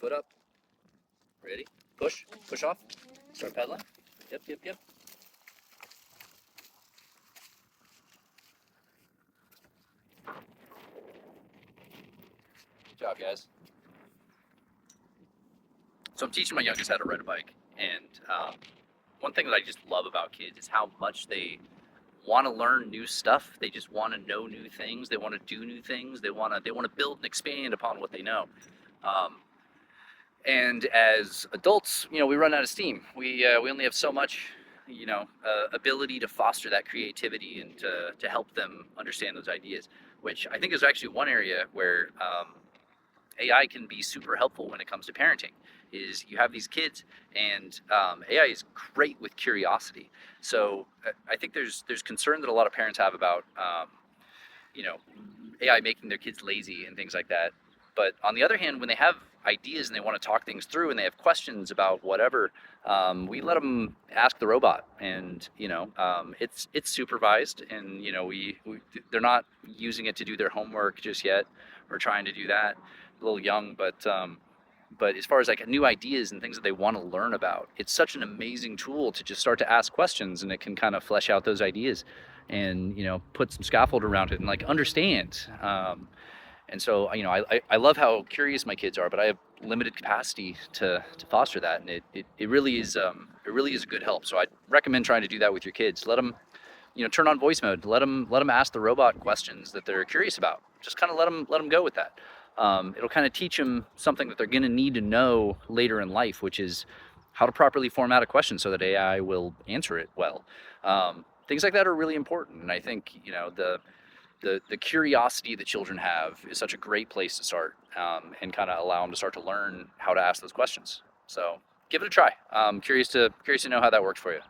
Foot up. Ready? Push. Push off. Start pedaling. Yep, yep, yep. Good job, guys. So I'm teaching my youngest how to ride a bike, and one thing that I just love about kids is how much they want to learn new stuff. They just want to know new things. They want to do new things. They want to build and expand upon what they know. Um, and as adults, we run out of steam. We only have so much, ability to foster that creativity and to help them understand those ideas. Which I think is actually one area where AI can be super helpful when it comes to parenting. Is you have these kids, and AI is great with curiosity. So I think there's concern that a lot of parents have about you know AI making their kids lazy and things like that. But on the other hand, when they have ideas and they want to talk things through and they have questions about whatever, we let them ask the robot, and it's supervised, and we they're not using it to do their homework just yet. We're trying to do that. A little young, but as far as like new ideas and things that they want to learn about, it's such an amazing tool to just start to ask questions, and it can kind of flesh out those ideas and put some scaffold around it and like understand. And so I love how curious my kids are, but I have limited capacity to foster that, and it really is a good help. So I'd recommend trying to do that with your kids. Let them turn on voice mode. Let them ask the robot questions that they're curious about. Just kind of let them go with that. It'll kind of teach them something that they're going to need to know later in life, which is how to properly format a question so that AI will answer it well. Things like that are really important, and I think the curiosity that children have is such a great place to start, and kind of allow them to start to learn how to ask those questions. So give it a try. Curious to know how that works for you.